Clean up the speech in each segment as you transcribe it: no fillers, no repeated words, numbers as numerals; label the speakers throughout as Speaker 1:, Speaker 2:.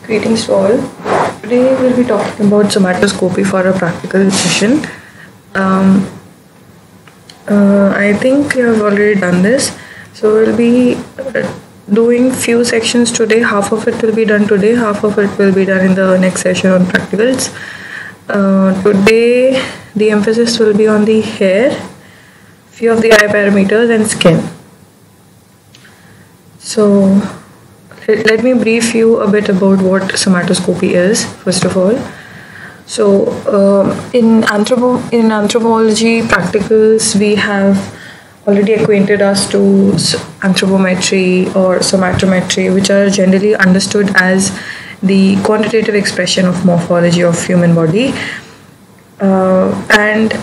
Speaker 1: Greetings to all. Today we'll be talking about somatoscopy for a practical session. Um, I think you have already done this. So we'll be doing few sections today. Half of it will be done today, half of it will be done in the next session on practicals. Today the emphasis will be on the hair, few of the eye parameters and skin. So let me brief you a bit about what somatoscopy is, first of all. So, in anthropology practicals, we have already acquainted us to anthropometry or somatometry, which are generally understood as the quantitative expression of morphology of human body. And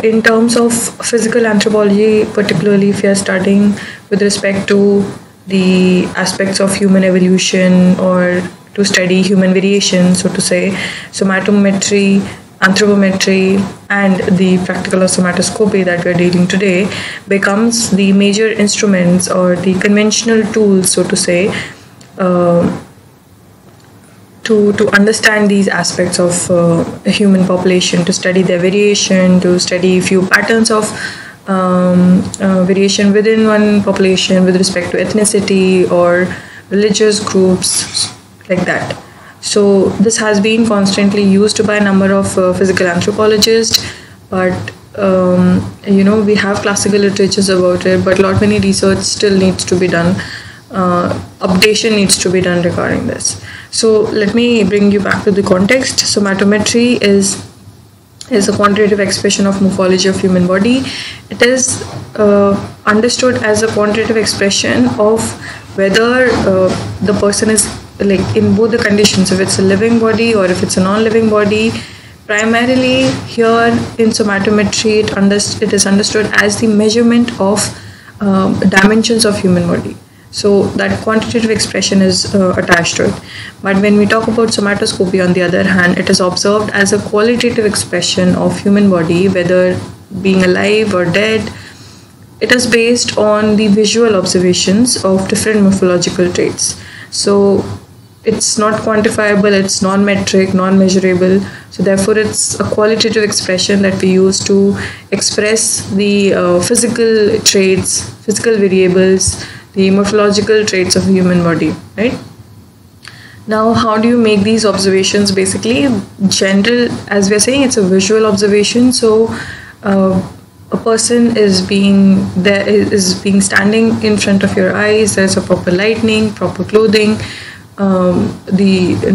Speaker 1: in terms of physical anthropology, particularly if you are studying with respect to the aspects of human evolution or to study human variation, so to say, somatometry, anthropometry, and the practical of somatoscopy that we are dealing today becomes the major instruments or the conventional tools, so to say, to understand these aspects of a human population, to study their variation, to study few patterns of variation within one population with respect to ethnicity or religious groups, like that. So this has been constantly used by a number of physical anthropologists, but we have classical literatures about it, but a lot many research still needs to be done. Updation needs to be done regarding this. So let me bring you back to the context. Somatometry is a quantitative expression of morphology of human body. It is understood as a quantitative expression of whether the person is, like, in both the conditions, if it's a living body or if it's a non-living body. Primarily here in somatometry, it is understood as the measurement of dimensions of human body. So that quantitative expression is attached to it. But when we talk about somatoscopy, on the other hand, it is observed as a qualitative expression of human body, whether being alive or dead. It is based on the visual observations of different morphological traits. So it's not quantifiable, it's non-metric, non-measurable. So therefore it's a qualitative expression that we use to express the physical traits, physical variables, the morphological traits of the human body, right? Now, how do you make these observations? Basically, general, as we are saying, it's a visual observation. So a person is being standing in front of your eyes. There's a proper lighting, proper clothing, the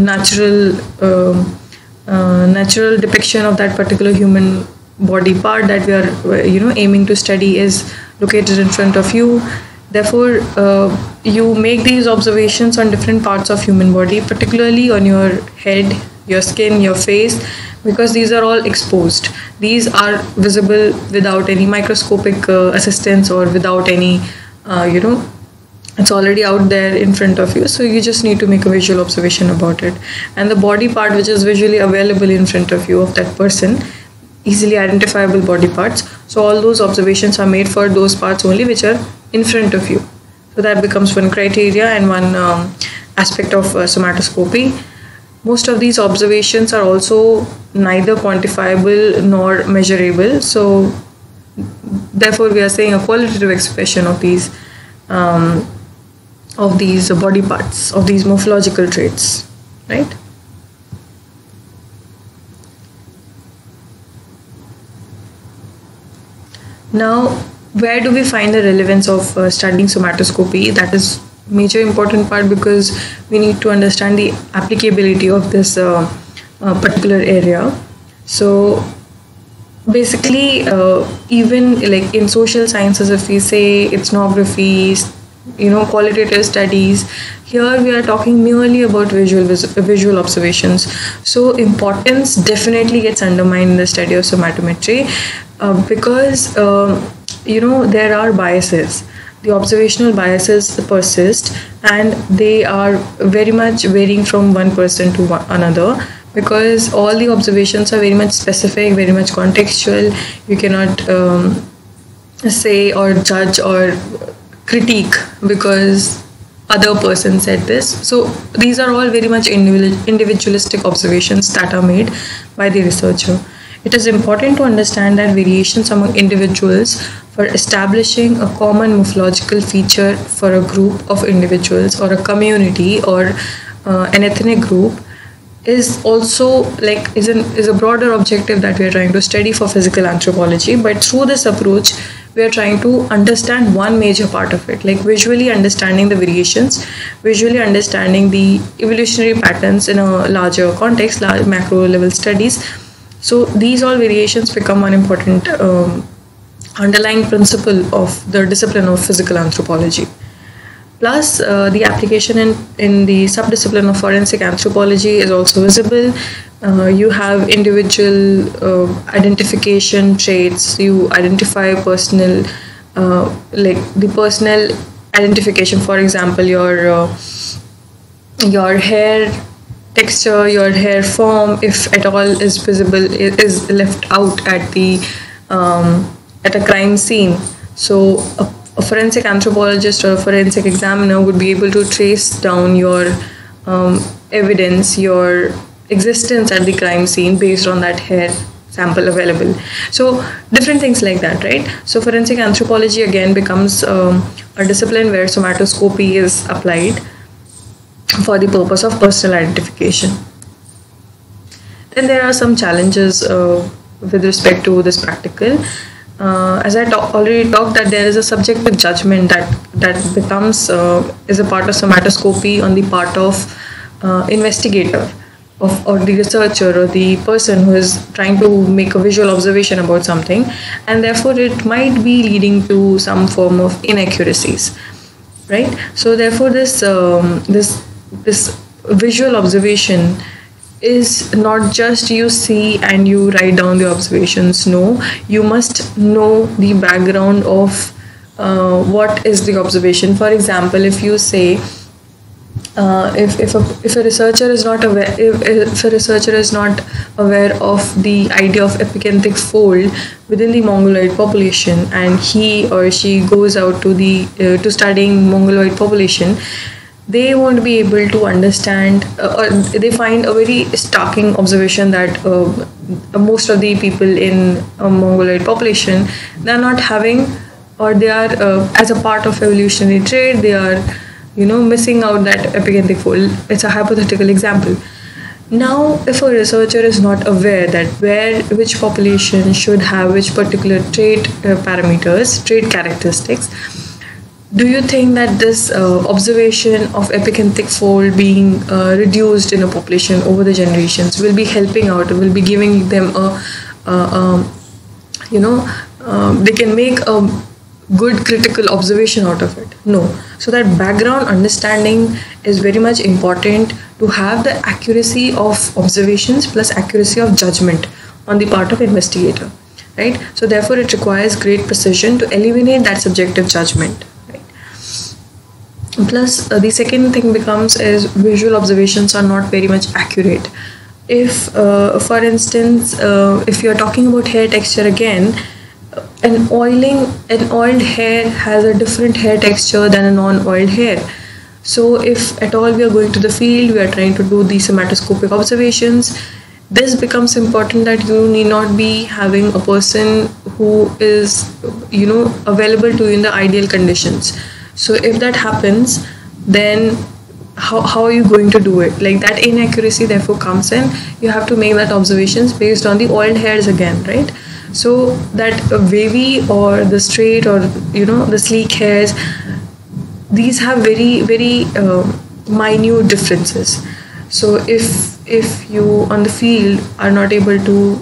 Speaker 1: natural depiction of that particular human body part that we are aiming to study is located in front of you. Therefore, you make these observations on different parts of human body, particularly on your head, your skin, your face, because these are all exposed. These are visible without any microscopic assistance or without any, it's already out there in front of you. So you just need to make a visual observation about it. And the body part which is visually available in front of you of that person, easily identifiable body parts. So all those observations are made for those parts only which are in front of you. So that becomes one criteria and one aspect of somatoscopy. Most of these observations are also neither quantifiable nor measurable. So therefore we are saying a qualitative expression of these body parts, of these morphological traits, right? Now, where do we find the relevance of studying somatoscopy? That is major important part, because we need to understand the applicability of this particular area. So basically, even like in social sciences, if we say ethnography, qualitative studies, here we are talking merely about visual observations. So importance definitely gets undermined in the study of somatometry because there are biases. The observational biases persist, and they are very much varying from one person to another, because all the observations are very much specific, very much contextual. You cannot say or judge or critique, because other person said this. So these are all very much individualistic observations that are made by the researcher. It is important to understand that variations among individuals for establishing a common morphological feature for a group of individuals or a community or an ethnic group is also is a broader objective that we are trying to study for physical anthropology. But through this approach, we are trying to understand one major part of it, like visually understanding the variations, visually understanding the evolutionary patterns in a larger context, large macro level studies. So these all variations become one important underlying principle of the discipline of physical anthropology. Plus, the application in the subdiscipline of forensic anthropology is also visible. You have individual identification traits. You identify personal, the personal identification. For example, your hair texture, your hair form, if at all is visible, is left out at the at a crime scene. So a forensic anthropologist or a forensic examiner would be able to trace down your evidence, your existence at the crime scene based on that hair sample available. So different things like that, right? So forensic anthropology again becomes a discipline where somatoscopy is applied for the purpose of personal identification. Then there are some challenges with respect to this practical. As I already talked, that there is a subjective judgment that becomes is a part of somatoscopy on the part of investigator or the researcher or the person who is trying to make a visual observation about something, and therefore it might be leading to some form of inaccuracies, right? So therefore this visual observation is not just you see and you write down the observations. No, you must know the background of what is the observation. For example, if you say if a researcher is not aware, if a researcher is not aware of the idea of epicanthic fold within the mongoloid population, and he or she goes out to the to studying mongoloid population, they won't be able to understand, or they find a very starking observation that most of the people in a mongoloid population, they are not having, or they are as a part of evolutionary trait, they are missing out that epicanthic fold. It's a hypothetical example. Now, if a researcher is not aware that which population should have which particular trait parameters, trait characteristics, do you think that this observation of epicanthic fold being reduced in a population over the generations will be helping out, will be giving them they can make a good critical observation out of it? No. So that background understanding is very much important to have the accuracy of observations plus accuracy of judgment on the part of investigator, right? So therefore it requires great precision to eliminate that subjective judgment. Plus, the second thing becomes is visual observations are not very much accurate. If, for instance, if you're talking about hair texture again, an oiled hair has a different hair texture than a non-oiled hair. So if at all we are going to the field, we are trying to do the somatoscopic observations, this becomes important that you need not be having a person who is, available to you in the ideal conditions. So if that happens, then how are you going to do it? Like that inaccuracy therefore comes in. You have to make that observations based on the oiled hairs again, right? So that wavy or the straight or the sleek hairs, these have very very minute differences. So if you on the field are not able to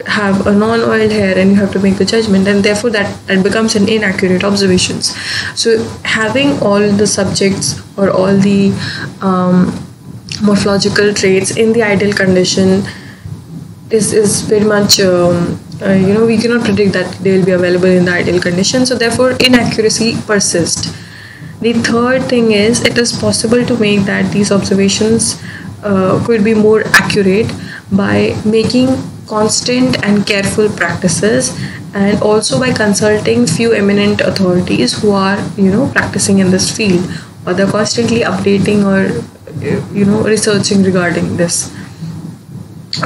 Speaker 1: have a non-oiled hair and you have to make the judgment, and therefore that becomes an inaccurate observations. So having all the subjects or all the morphological traits in the ideal condition is very much we cannot predict that they will be available in the ideal condition, so therefore inaccuracy persists. The third thing is it is possible to make that these observations could be more accurate by making constant and careful practices, and also by consulting few eminent authorities who are practicing in this field or they're constantly updating or researching regarding this.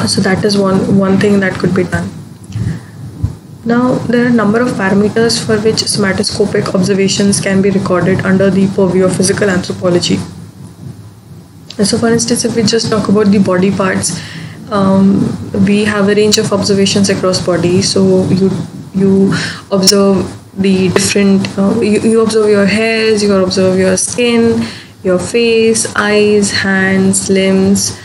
Speaker 1: So that is one thing that could be done. Now, there are a number of parameters for which somatoscopic observations can be recorded under the purview of physical anthropology. So, for instance, if we just talk about the body parts, we have a range of observations across body. So, you observe the different, you observe your hairs, you observe your skin, your face, eyes, hands, limbs,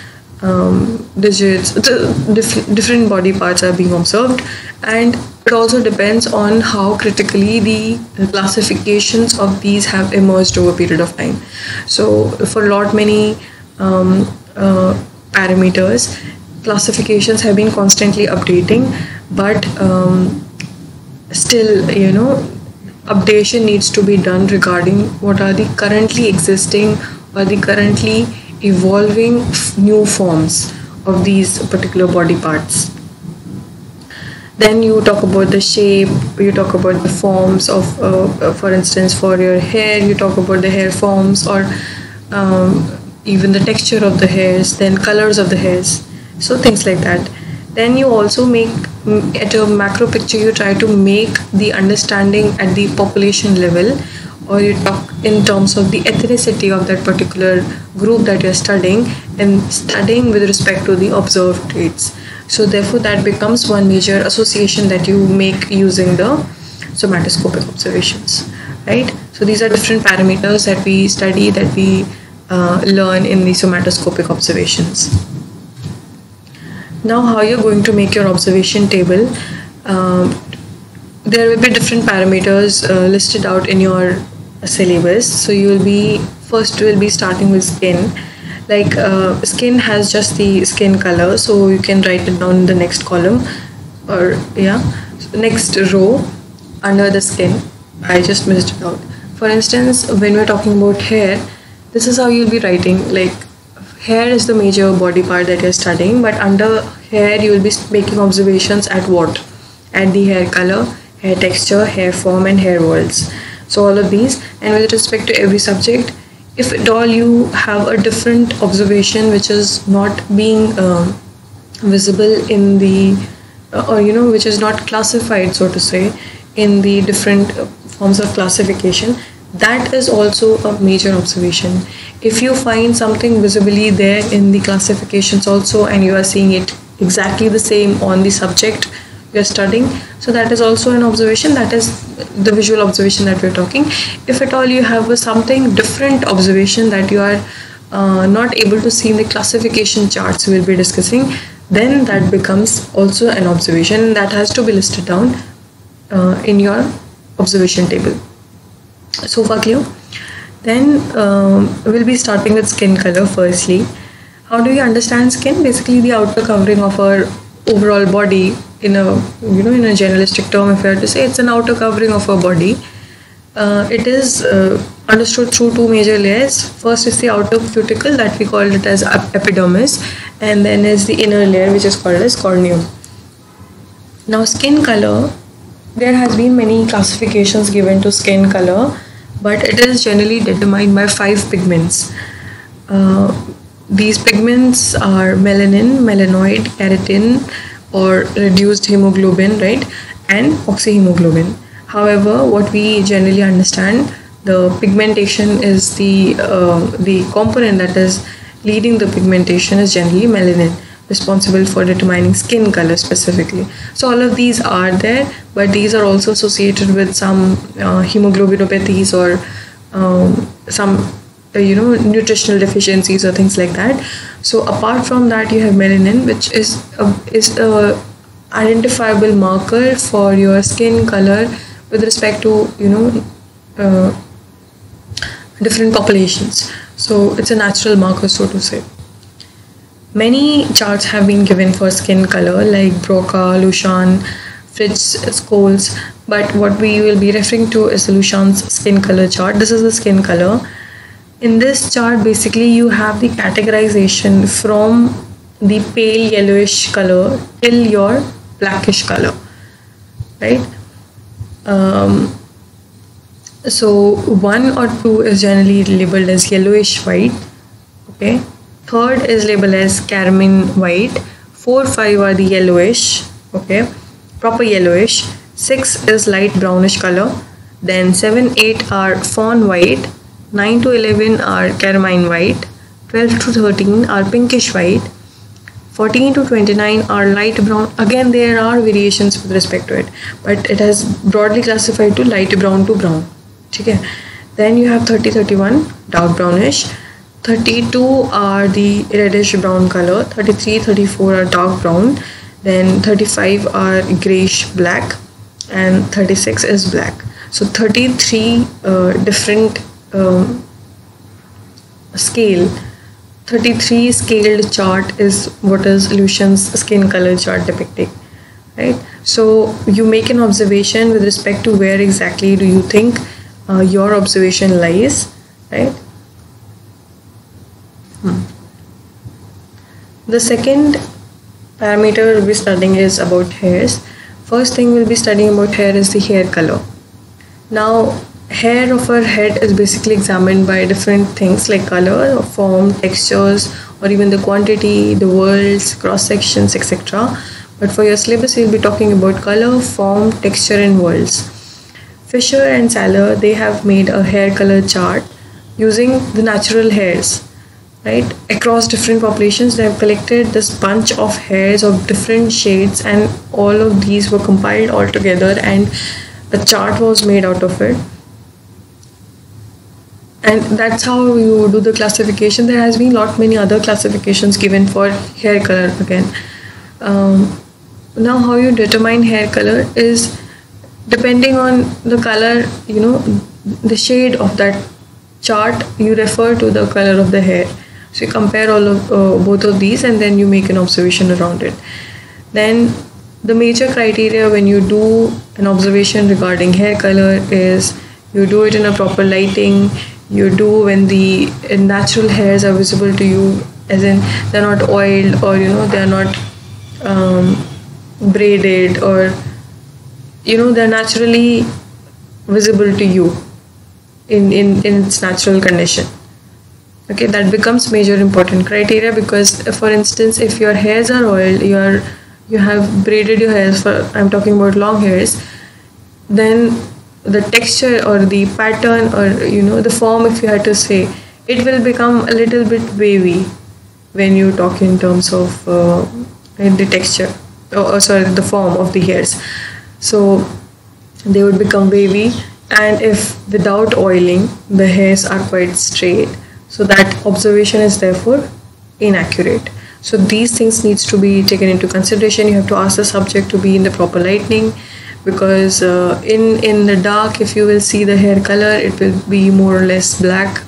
Speaker 1: digits, different body parts are being observed, and it also depends on how critically the classifications of these have emerged over a period of time. So for a lot many parameters, classifications have been constantly updating, but still updation needs to be done regarding what are the currently existing or the currently evolving new forms of these particular body parts. Then you talk about the shape, you talk about the forms of, for instance, for your hair, you talk about the hair forms, or even the texture of the hairs, then colors of the hairs, so things like that. Then you also make, at a macro picture, you try to make the understanding at the population level, or you talk in terms of the ethnicity of that particular group that you're studying, and studying with respect to the observed traits. So therefore that becomes one major association that you make using the somatoscopic observations, right? So these are different parameters that we study, that we learn in the somatoscopic observations. Now, how you're going to make your observation table, there will be different parameters listed out in your syllabus. So you will be starting with skin. Like skin has just the skin color, so you can write it down in the next column, or next row under the skin. I just missed it out. For instance, when we're talking about hair, this is how you'll be writing. Like, hair is the major body part that you're studying, but under hair you will be making observations at what? At the hair color, hair texture, hair form, and hair whorls. So all of these, and with respect to every subject, if at all you have a different observation which is not being visible in the, which is not classified, so to say, in the different forms of classification, that is also a major observation. If you find something visibly there in the classifications also, and you are seeing it exactly the same on the subject you're studying, so that is also an observation. That is the visual observation that we're talking. If at all you have something different observation that you are not able to see in the classification charts we'll be discussing, then that becomes also an observation that has to be listed down in your observation table. So far clear? Then we'll be starting with skin color firstly. How do you understand skin? Basically the outer covering of our overall body. In a in a generalistic term, if I had to say, it's an outer covering of our body. It is understood through two major layers. First is the outer cuticle, that we call it as epidermis, and then is the inner layer, which is called as corneum. Now skin color, there has been many classifications given to skin color, but it is generally determined by 5 pigments. These pigments are melanin, melanoid, keratin, or reduced hemoglobin, right, and oxyhemoglobin. However, what we generally understand, the pigmentation is the component that is leading the pigmentation is generally melanin, responsible for determining skin color specifically. So all of these are there, but these are also associated with some hemoglobinopathies or some nutritional deficiencies or things like that. So apart from that, you have melanin, which is a identifiable marker for your skin color with respect to different populations. So it's a natural marker, so to say. Many charts have been given for skin color, like Broca, Lushan, Fritz, Scholes, but what we will be referring to is Lushan's skin color chart. This is the skin color. In this chart, basically you have the categorization from the pale yellowish color till your blackish color, right? So 1 or 2 is generally labeled as yellowish white. Okay. Third is labeled as carmine white. 4, 5 are the yellowish. Okay. Proper yellowish. 6 is light brownish color. Then 7, 8 are fawn white. 9 to 11 are carmine white. 12 to 13 are pinkish white. 14 to 29 are light brown. Again, there are variations with respect to it, but it has broadly classified to light brown to brown. Okay. Then you have 30, 31 dark brownish. 32 are the reddish brown color. 33, 34 are dark brown. Then 35 are grayish black, and 36 is black. So 33 different scale. 33 scaled chart is what is Lucian's skin color chart depicting, right? So you make an observation with respect to where exactly do you think your observation lies, right? The second parameter we'll be studying is about hairs. First thing we'll be studying about hair is the hair color. Now, hair of our head is basically examined by different things like color, form, textures, or even the quantity, the whorls, cross sections, etc. But for your syllabus, we'll be talking about color, form, texture, and whorls. Fisher and Saller, they have made a hair color chart using the natural hairs, right? Across different populations, they have collected this bunch of hairs of different shades, and all of these were compiled all together, and a chart was made out of it. And that's how you do the classification. There has been many other classifications given for hair color again. Now how you determine hair color is depending on the color, the shade of that chart, you refer to the color of the hair. So you compare all of both of these, and then you make an observation around it. Then the major criteria when you do an observation regarding hair color is you do it in a proper lighting. You do when the natural hairs are visible to you, as in they're not oiled, or they're not braided, or they're naturally visible to you in its natural condition. Okay, that becomes major important criteria, because for instance, if your hairs are oiled, you have braided your hairs, I'm talking about long hairs, then the texture or the pattern, or the form, if you had to say, it will become a little bit wavy when you talk in terms of the texture, the form of the hairs. So they would become wavy, and if without oiling the hairs are quite straight, so that observation is therefore inaccurate. So these things needs to be taken into consideration. You have to ask the subject to be in the proper lighting, because in the dark, if you will see the hair color, it will be more or less black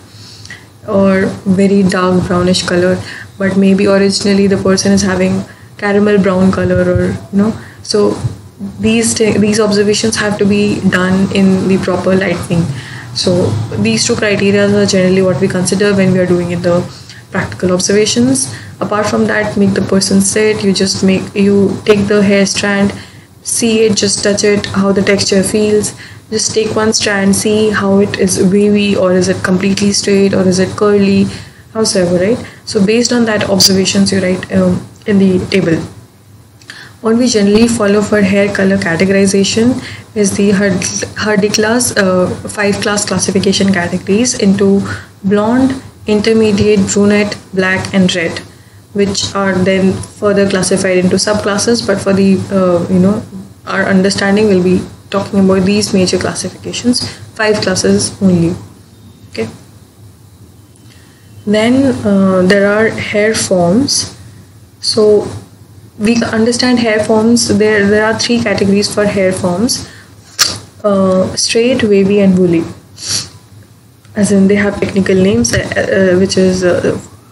Speaker 1: or very dark brownish color, but maybe originally the person is having caramel brown color, or so these observations have to be done in the proper lighting. So these two criteria are generally what we consider when we are doing the practical observations. Apart from that, make the person sit. You take the hair strand, see it, just touch it, how the texture feels. Just take one strand, see how it is wavy, or is it completely straight, or is it curly, howsoever, right? So based on that observations, you write in the table. What we generally follow for hair color categorization is the Hurdy-Class 5-class classification categories into blonde, intermediate, brunette, black, and red, which are then further classified into subclasses. But for the our understanding, will be talking about these major classifications, 5 classes only. Okay. Then there are hair forms. So we understand hair forms. There are 3 categories for hair forms: straight, wavy, and woolly. As in, they have technical names, which is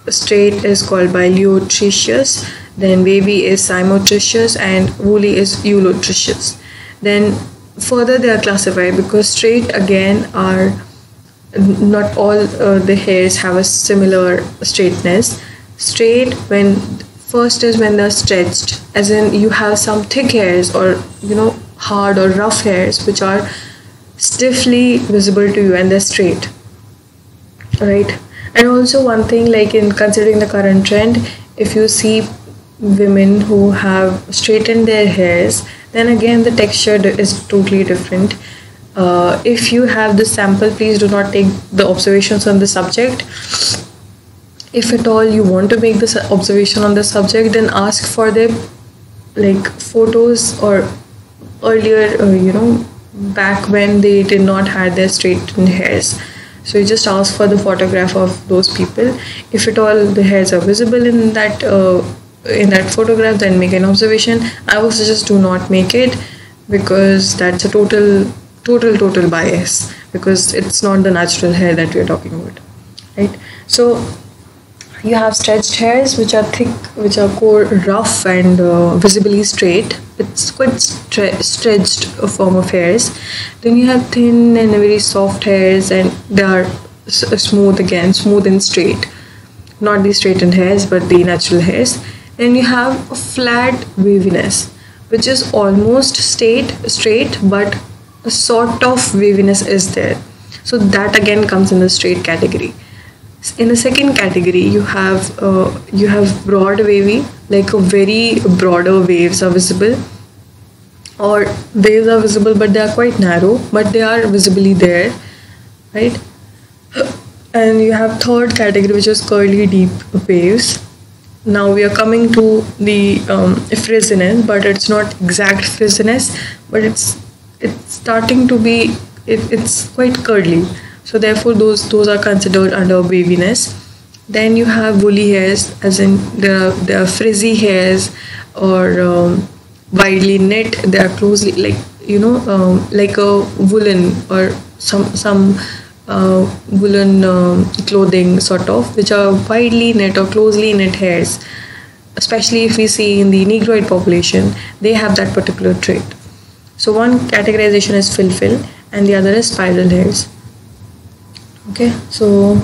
Speaker 1: straight is called biliotrichous, then wavy is cymotrichous, and woolly is eulotrichous. Then further they are classified, because straight again are not all the hairs have a similar straightness. Straight, when first is when they're stretched, as in you have some thick hairs, or hard or rough hairs, which are stiffly visible to you and they're straight, right? And also one thing, like in considering the current trend, if you see women who have straightened their hairs, then again the texture is totally different. If you have this sample, please do not take the observations on the subject. If at all you want to make this observation on the subject, then ask for the like photos or earlier, back when they did not have their straightened hairs. So you just ask for the photograph of those people. If at all the hairs are visible in that photograph, then make an observation. I would suggest do not make it, because that's a total bias, because it's not the natural hair that we're talking about, right? So you have stretched hairs, which are thick, which are core rough and visibly straight. It's quite stretched form of hairs. Then you have thin and very soft hairs, and they are smooth and straight. Not the straightened hairs, but the natural hairs. Then you have a flat waviness, which is almost straight, but a sort of waviness is there. So that again comes in the straight category. In the second category, you have broad wavy, like a very broader waves are visible, or waves are visible but they are quite narrow, but they are visibly there, right? And you have third category, which is curly deep waves. Now we are coming to the frizziness, but it's not exact frizziness, but it's starting to be, it's quite curly. So therefore those are considered under waviness. Then you have woolly hairs, as in there are frizzy hairs, or widely knit. They are closely, like a woolen, or some woolen clothing sort of, which are widely knit or closely knit hairs. Especially if we see in the Negroid population, they have that particular trait. So one categorization is fill, and the other is spiral hairs. Okay, so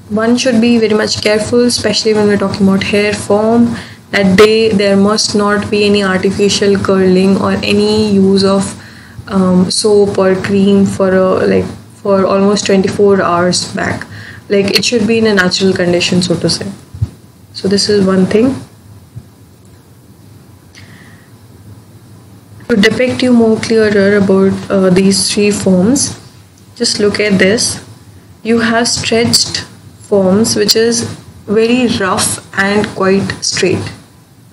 Speaker 1: one should be very much careful, especially when we're talking about hair form, that there must not be any artificial curling or any use of soap or cream for almost 24 hours back. Like it should be in a natural condition, so to say. So this is one thing. To depict you more clearer about these three forms, just look at this. You have stretched forms, which is very rough and quite straight.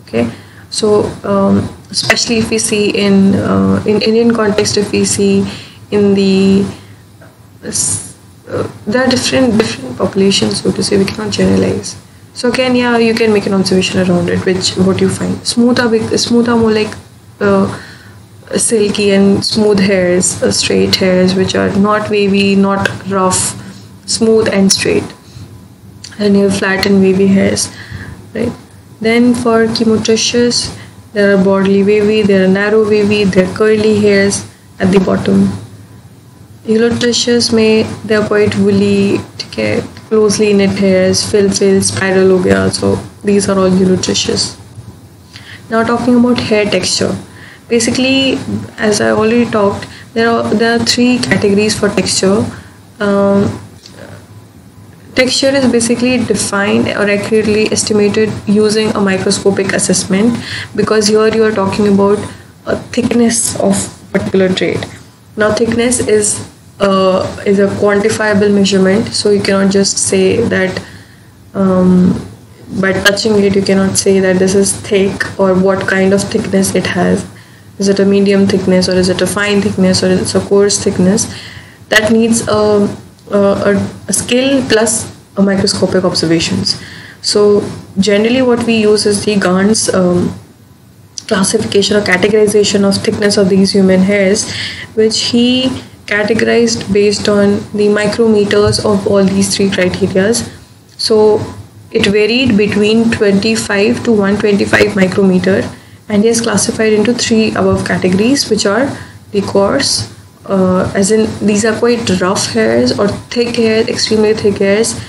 Speaker 1: Okay, so especially if we see in Indian context, if we see in the there are different populations, so to say, we cannot generalize. So again, yeah, you can make an observation around it, what you find. Smooth are more like silky and smooth hairs, straight hairs, which are not wavy, not rough, smooth and straight. And you have flat and wavy hairs, right? Then for chemotricious, there are broadly wavy, there are narrow wavy, there are curly hairs at the bottom. Elotricious they are quite woolly, closely knit hairs, fill, spiral ho gaya. So these are all elotricious. Now talking about hair texture. Basically, as I already talked, there are three categories for texture. Texture is basically defined or accurately estimated using a microscopic assessment, because here you are talking about a thickness of particular trait. Now thickness is a quantifiable measurement, so you cannot just say that by touching it you cannot say that this is thick or what kind of thickness it has. Is it a medium thickness, or is it a fine thickness, or is it a coarse thickness? That needs a skill plus a microscopic observations. So generally what we use is the Gant's classification or categorization of thickness of these human hairs, which he categorized based on the micrometers of all these three criteria. So it varied between 25 to 125 micrometer, and he has classified into three above categories, which are the coarse, as in these are quite rough hairs, or thick hairs, extremely thick hairs,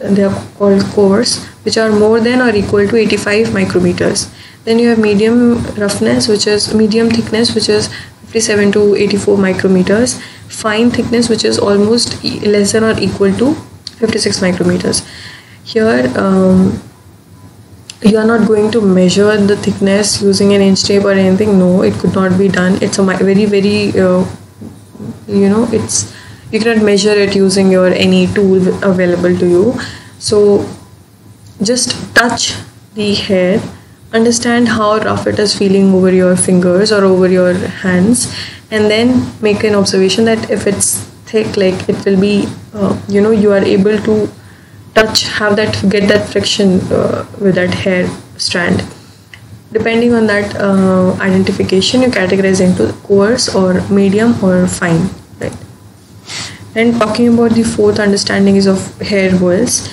Speaker 1: they are called coarse, which are more than or equal to 85 micrometers. Then you have medium roughness, which is medium thickness, which is 57 to 84 micrometers. Fine thickness, which is almost less than or equal to 56 micrometers. Here, you are not going to measure the thickness using an inch tape or anything. No, it could not be done. It's a very it's, you cannot measure it using your any tool available to you. So just touch the hair, understand how rough it is feeling over your fingers or over your hands, and then make an observation that if it's thick, like it will be you are able to touch, get that friction with that hair strand. Depending on that identification, you categorize into coarse or medium or fine, right? And talking about the fourth understanding is of hair whorls.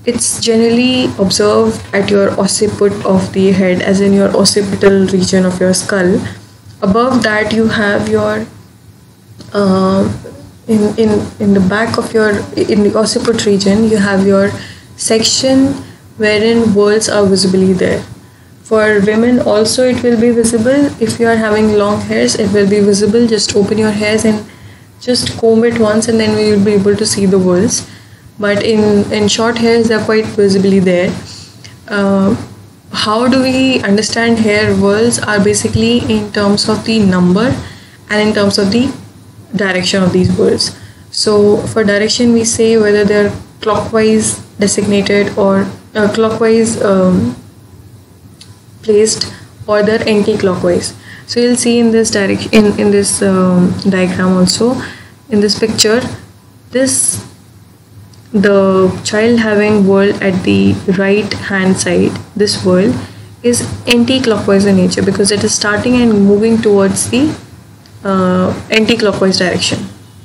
Speaker 1: It's generally observed at your occiput of the head, as in your occipital region of your skull. Above that, you have your in the back of your, in the occiput region, you have your section wherein whorls are visibly there. For women also it will be visible. If you are having long hairs, it will be visible. Just open your hairs and just comb it once, and then we will be able to see the whorls. But in short hairs, they are quite visibly there. How do we understand hair whorls? Are basically in terms of the number and in terms of the direction of these whorls. So for direction, we say whether they are clockwise designated or clockwise placed, or they're anti-clockwise. So you'll see in this direction, in this diagram also, in this picture, the child having whorl at the right hand side, this whorl is anti-clockwise in nature because it is starting and moving towards the anti-clockwise direction.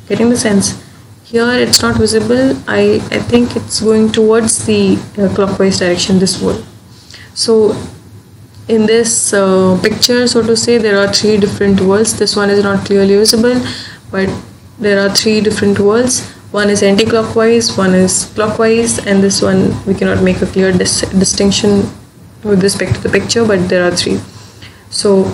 Speaker 1: Getting the sense? Here it's not visible. I think it's going towards the clockwise direction, this whorl. So in this picture, so to say, there are three different whorls. This one is not clearly visible, but there are three different whorls. One is anti-clockwise, one is clockwise, and this one we cannot make a clear distinction with respect to the picture, but there are three. So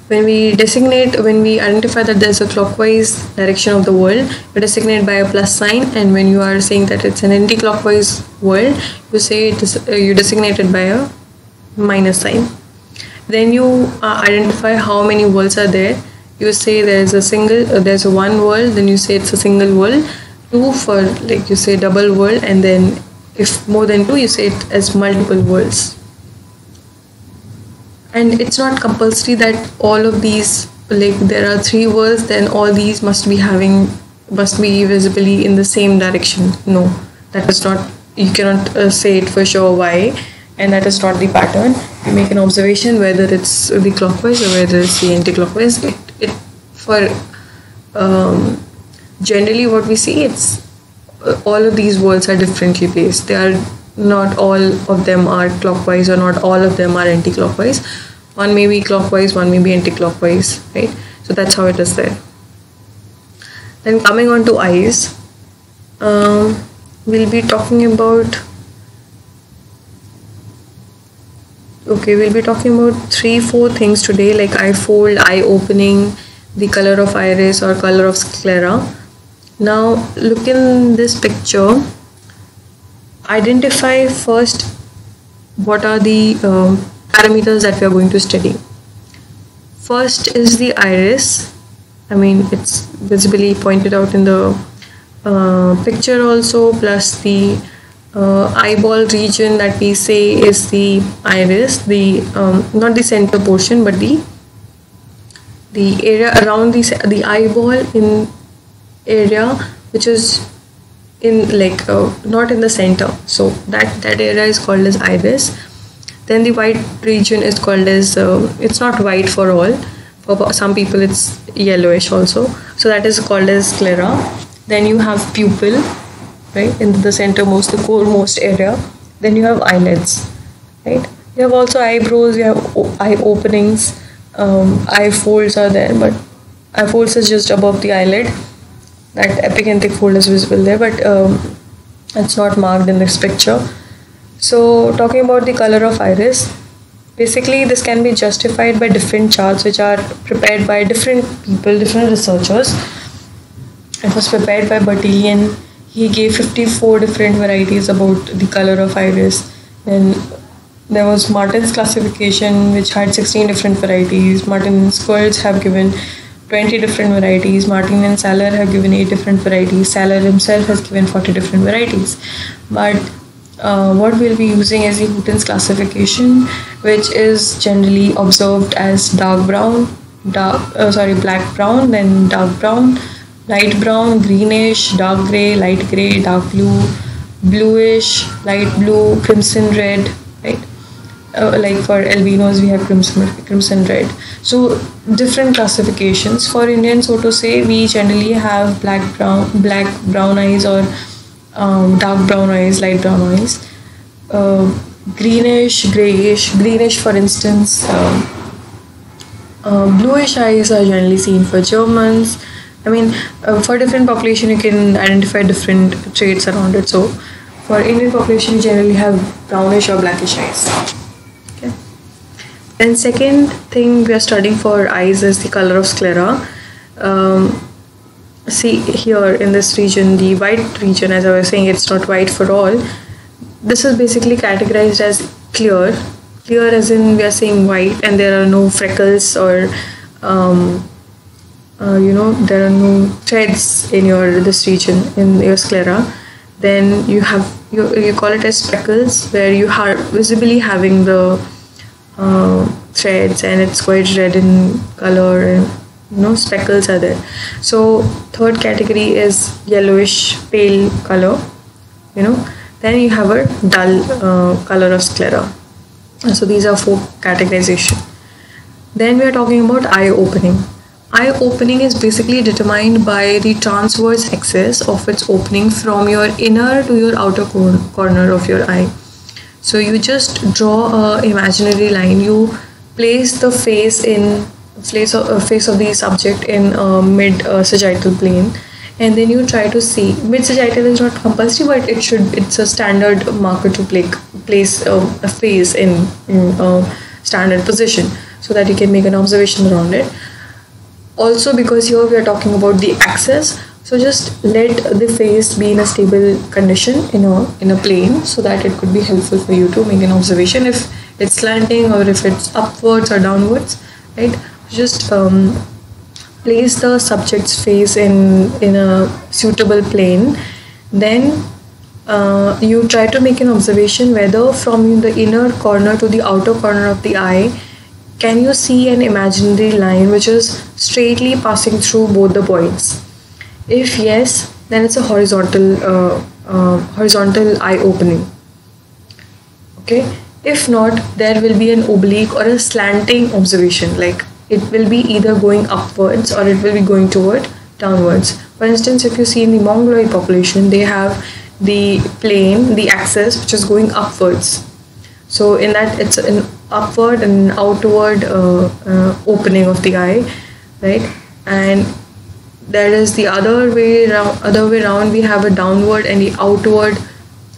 Speaker 1: when we identify that there's a clockwise direction of the whorl, you designate by a plus sign, and when you are saying that it's an anti-clockwise whorl, you say you designate it by a minus sign. Then you identify how many whorls are there. You say there's a one whorl, then you say it's a single whorl. Two for, like, you say double whorl, and then if more than two, you say it as multiple whorls. And it's not compulsory that all of these, like there are three whorls, then all these must be visibly in the same direction. No, that is not, you cannot say it for sure why, and that is not the pattern. You make an observation whether it's the clockwise or whether it's the anti-clockwise. Generally what we see, it's all of these whorls are differently placed. They are not all of them are clockwise, or not all of them are anti-clockwise. One may be clockwise, one may be anti-clockwise, right? So that's how it is there. Then coming on to eyes, we'll be talking about 3-4 things today, like eye fold, eye opening, the color of iris or color of sclera. Now look in this picture, identify first what are the parameters that we are going to study. First is the iris. I mean, it's visibly pointed out in the picture also, plus the eyeball region that we say is the iris, the not the center portion, but the area around the eyeball, in area which is in, like, not in the center, so that area is called as iris. Then the white region is called as it's not white for all, for some people it's yellowish also, so that is called as sclera. Then you have pupil, right, in the centermost, the coremost area. Then you have eyelids, right? You have also eyebrows, you have eye openings, eye folds are there, but eye folds is just above the eyelid. That epicanthic fold is visible there, but It's not marked in this picture. So talking about the color of iris, basically this can be justified by different charts which are prepared by different people, different researchers. It was prepared by Bertillon. He gave 54 different varieties about the color of iris. Then there was Martin's classification, which had 16 different varieties. Martin and Squirts have given 20 different varieties. Martin and Saller have given 8 different varieties. Saller himself has given 40 different varieties. But what we'll be using is the Hooton's classification, which is generally observed as dark brown, black brown, then dark brown, light brown, greenish, dark grey, light grey, dark blue, bluish, light blue, crimson red, right? Like for albinos we have crimson red. So different classifications. For Indians, so to say, we generally have black brown eyes, or dark brown eyes, light brown eyes, greenish, greenish for instance. Bluish eyes are generally seen for Germans. I mean, for different population you can identify different traits around it. So for Indian population you generally have brownish or blackish eyes. Okay. Then second thing we are studying for eyes is the color of sclera. See here in this region, the white region, as I was saying, it's not white for all. This is basically categorized as clear as in we are saying white, and there are no freckles or there are no threads in this region in your sclera. Then you have you call it as speckles, where you are visibly having the threads, and it's quite red in color, and speckles are there. So third category is yellowish pale color. Then you have a dull color of sclera. So these are 4 categorization. Then we are talking about eye opening. Eye opening is basically determined by the transverse axis of its opening from your inner to your outer corner of your eye. So you just draw a imaginary line. You place the face of the subject in mid sagittal plane, and then you try to see. Mid sagittal is not compulsory, but it's a standard marker to place a face in a standard position, so that you can make an observation around it. Also, because here we are talking about the axis, so just let the face be in a stable condition in a plane, so that it could be helpful for you to make an observation if it's slanting or if it's upwards or downwards, right? Just place the subject's face in a suitable plane. Then you try to make an observation whether from the inner corner to the outer corner of the eye, can you see an imaginary line which is straightly passing through both the points? If yes, then it's a horizontal eye opening. Okay. If not, there will be an oblique or a slanting observation, like it will be either going upwards or it will be going toward downwards. For instance, if you see in the Mongoloid population, they have the plane, the axis, which is going upwards. So in that, it's an upward and outward opening of the eye, right? And there is the other way around. We have a downward and the outward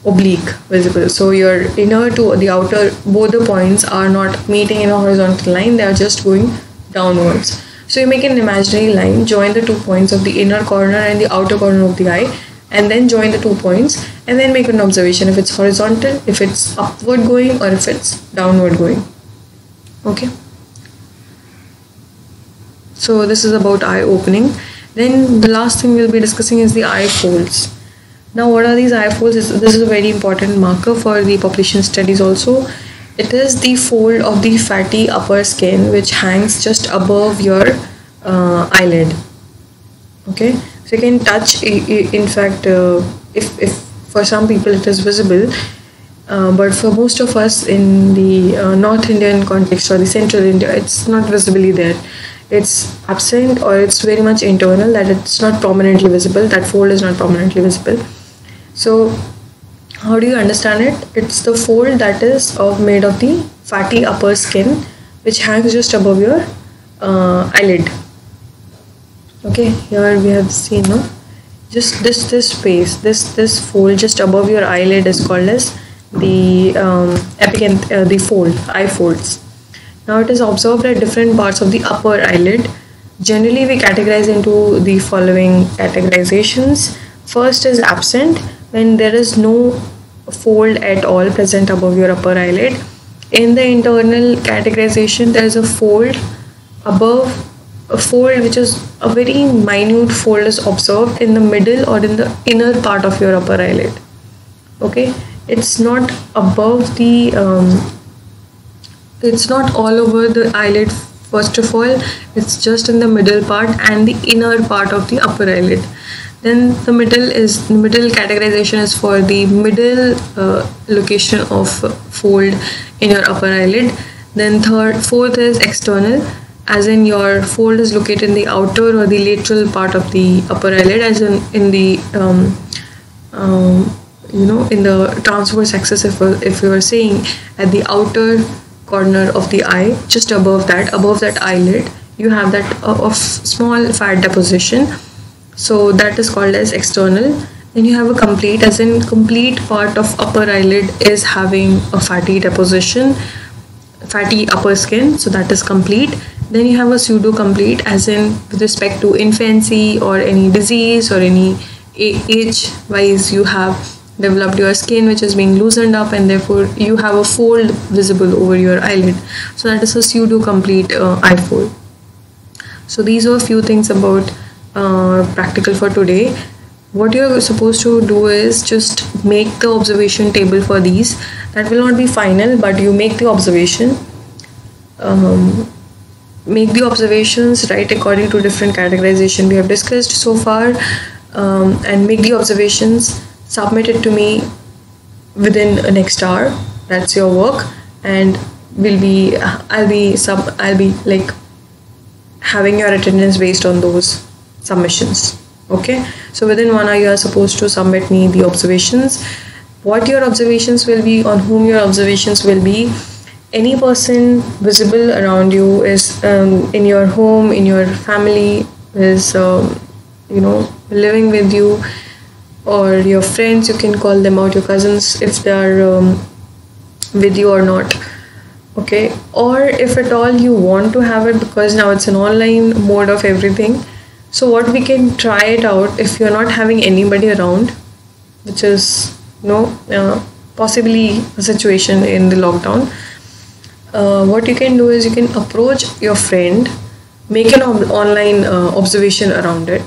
Speaker 1: oblique visible. So your inner to the outer, both the points are not meeting in a horizontal line, they are just going downwards. So you make an imaginary line, join the 2 points of the inner corner and the outer corner of the eye, and then join the 2 points, and then make an observation if it's horizontal, if it's upward going, or if it's downward going. Okay. So this is about eye opening. Then the last thing we'll be discussing is the eye folds. Now, what are these eye folds? This is a very important marker for the population studies also. It is the fold of the fatty upper skin which hangs just above your eyelid. Okay, so you can touch. In fact, if for some people it is visible, but for most of us in the North Indian context or the Central India, it's not visibly there. It's absent, or it's very much internal, that it's not prominently visible. That fold is not prominently visible. So how do you understand it? It's the fold that is made of the fatty upper skin which hangs just above your eyelid. Okay, here we have seen, no? just this space, this fold just above your eyelid is called as the the fold, eye folds. Now it is observed at different parts of the upper eyelid. Generally, we categorize into the following categorizations. First is absent, when there is no fold at all present above your upper eyelid. In the internal categorization, there is a fold above, a fold which is a very minute fold is observed in the middle or in the inner part of your upper eyelid. Okay, it's not above the it's not all over the eyelid. First of all, it's just in the middle part and the inner part of the upper eyelid. Then the middle categorization is for the middle location of fold in your upper eyelid. Then fourth is external, as in your fold is located in the outer or the lateral part of the upper eyelid, as in the in the transverse axis. If you are saying at the outer corner of the eye, just above that eyelid, you have that of small fat deposition, so that is called as external. Then you have a complete, as in complete part of upper eyelid is having a fatty deposition, fatty upper skin, so that is complete. Then you have a pseudo complete, as in with respect to infancy or any disease or any age wise, you have developed your skin which is being loosened up and therefore you have a fold visible over your eyelid, so that is a pseudo complete eye fold. So these are a few things about practical for today. What you're supposed to do is just make the observation table for these. That will not be final, but you make the observation, make the observations right according to different categorization we have discussed so far, and make the observations, submit it to me within next hour. That's your work, and I'll be like having your attendance based on those submissions. Okay, so within 1 hour you are supposed to submit me the observations. What your observations will be, on whom your observations will be: any person visible around you, is in your home, in your family, is living with you, or your friends. You can call them out, your cousins, if they are with you or not. Okay, or if at all you want to have it, because now it's an online mode of everything. So what we can try it out, if you're not having anybody around, which is possibly a situation in the lockdown, what you can do is you can approach your friend, make an online observation around it.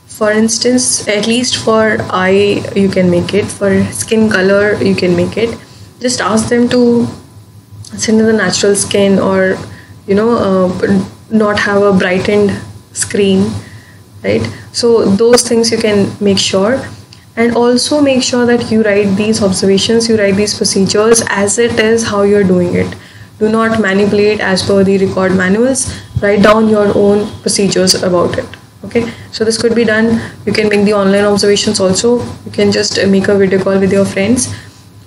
Speaker 1: For instance, at least for eye you can make it, for skin color you can make it. Just ask them to send in the natural skin, or not have a brightened screen, right? So those things you can make sure. And also make sure that you write these observations, you write these procedures as it is, how you're doing it. Do not manipulate as per the record manuals. Write down your own procedures about it. Okay, so this could be done. You can make the online observations also. You can just make a video call with your friends,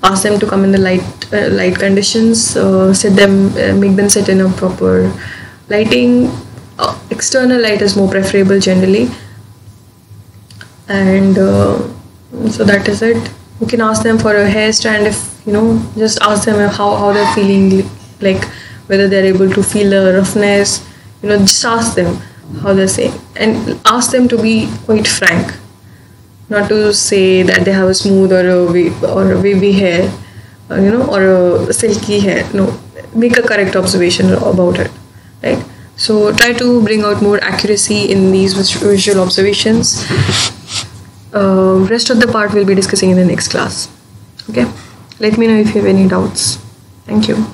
Speaker 1: ask them to come in the light conditions, make them sit in a proper lighting. External light is more preferable generally, and so that is it. You can ask them for a hair strand, if just ask them how they're feeling, like whether they're able to feel the roughness. Just ask them how they're saying, and ask them to be quite frank, not to say that they have a smooth or a wavy hair, or a silky hair. No, make a correct observation about it, right? So try to bring out more accuracy in these visual observations. Rest of the part we'll be discussing in the next class. Okay, let me know if you have any doubts. Thank you.